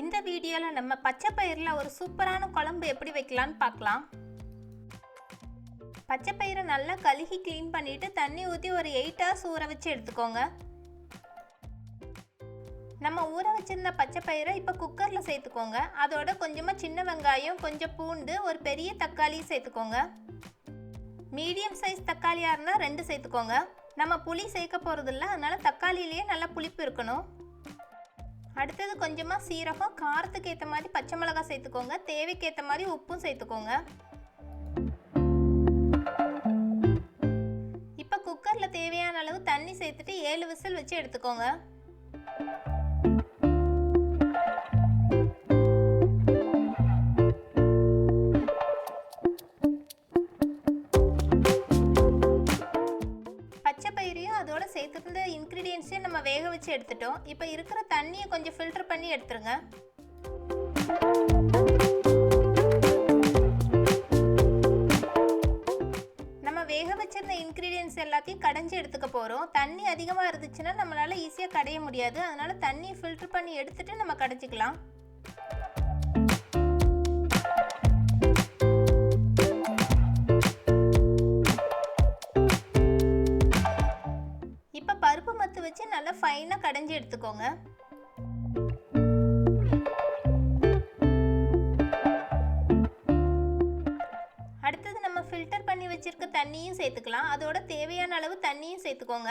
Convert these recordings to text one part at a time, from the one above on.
இந்த வீடியோவில் நம்ம பச்சை பயிரில் ஒரு சூப்பரான குழம்பு எப்படி வைக்கலான்னு பார்க்கலாம். பச்சை பயிரை நல்லா கழுகி க்ளீன் பண்ணிவிட்டு தண்ணி ஊற்றி ஒரு 8 hours ஊற வச்சு எடுத்துக்கோங்க. நம்ம ஊற வச்சிருந்த பச்சை பயிரை இப்போ குக்கரில் சேர்த்துக்கோங்க. அதோட கொஞ்சமாக சின்ன வெங்காயம், கொஞ்சம் பூண்டு, ஒரு பெரிய தக்காளி சேர்த்துக்கோங்க. மீடியம் சைஸ் தக்காளியாக இருந்தால் 2 சேர்த்துக்கோங்க. நம்ம புளி சேர்க்க போகிறதில்ல, அதனால் தக்காளியிலேயே நல்லா புளிப்பு இருக்கணும். அடுத்தது கொஞ்சமாக சீரகம், காரத்துக்கு ஏற்ற மாதிரி பச்சை மிளகாய் சேர்த்துக்கோங்க. தேவைக்கு ஏற்ற மாதிரி உப்பும் சேர்த்துக்கோங்க. இப்போ குக்கரில் தேவையான அளவு தண்ணி சேர்த்துட்டு 7 விசில் வச்சு எடுத்துக்கோங்க. பச்சை பயிரையும் அதோட சேர்த்துருந்த இன்க்ரீடியன்ஸையும் நம்ம வேக வச்சு எடுத்துட்டோம். இப்போ இருக்கிற தண்ணியை கொஞ்சம் ஃபில்டர் பண்ணி எடுத்துருங்க. நம்ம வேக வச்சிருந்த இன்க்ரீடியன்ஸ் எல்லாத்தையும் கடைஞ்சி எடுத்துக்க போகிறோம். தண்ணி அதிகமாக இருந்துச்சுன்னா நம்மளால் ஈஸியாக கடைய முடியாது. அதனால தண்ணியை ஃபில்டர் பண்ணி எடுத்துட்டு நம்ம கடைச்சிக்கலாம். இப்போ பருப்பு மத்து வச்சு நல்லா ஃபைனாக கடைஞ்சி எடுத்துக்கோங்க. அடுத்தது நம்ம ஃபில்டர் பண்ணி வச்சிருக்க தண்ணியும் சேர்த்துக்கலாம். அதோட தேவையான அளவு தண்ணியும் சேர்த்துக்கோங்க.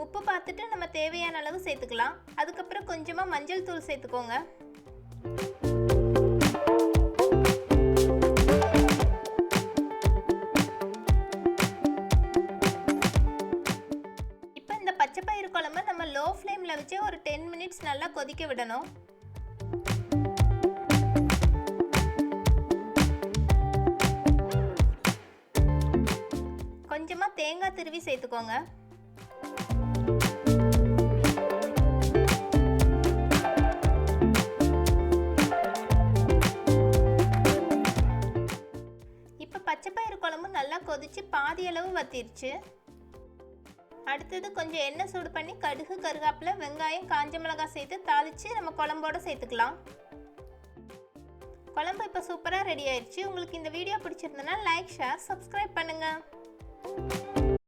உப்பு பார்த்துட்டு நம்ம தேவையான அளவு சேர்த்துக்கலாம். அதுக்கப்புறம் கொஞ்சமாக மஞ்சள் தூள் சேர்த்துக்கோங்க. பச்சை பயிறு குழம்பு நம்ம லோ ஃப்ளேமில் வச்சு ஒரு 10 minutes நல்லா கொதிக்க விடணும். கொஞ்சமாக தேங்காய் திருவி சேர்த்துக்கோங்க. இப்போ பச்சை பயிறு குழம்பு நல்லா கொதிச்சு பாதி அளவு வத்திருச்சு. அடுத்தது கொஞ்சம் எண்ணெய் சூடு பண்ணி கடுகு, கருவேப்பிலை, வெங்காயம், காஞ்ச மிளகாய் சேர்த்து தாளித்து நம்ம குழம்போடு சேர்த்துக்கலாம். குழம்பு இப்போ சூப்பராக ரெடி ஆயிடுச்சு. உங்களுக்கு இந்த வீடியோ பிடிச்சிருந்தனா லைக், ஷேர், சப்ஸ்கிரைப் பண்ணுங்கள்.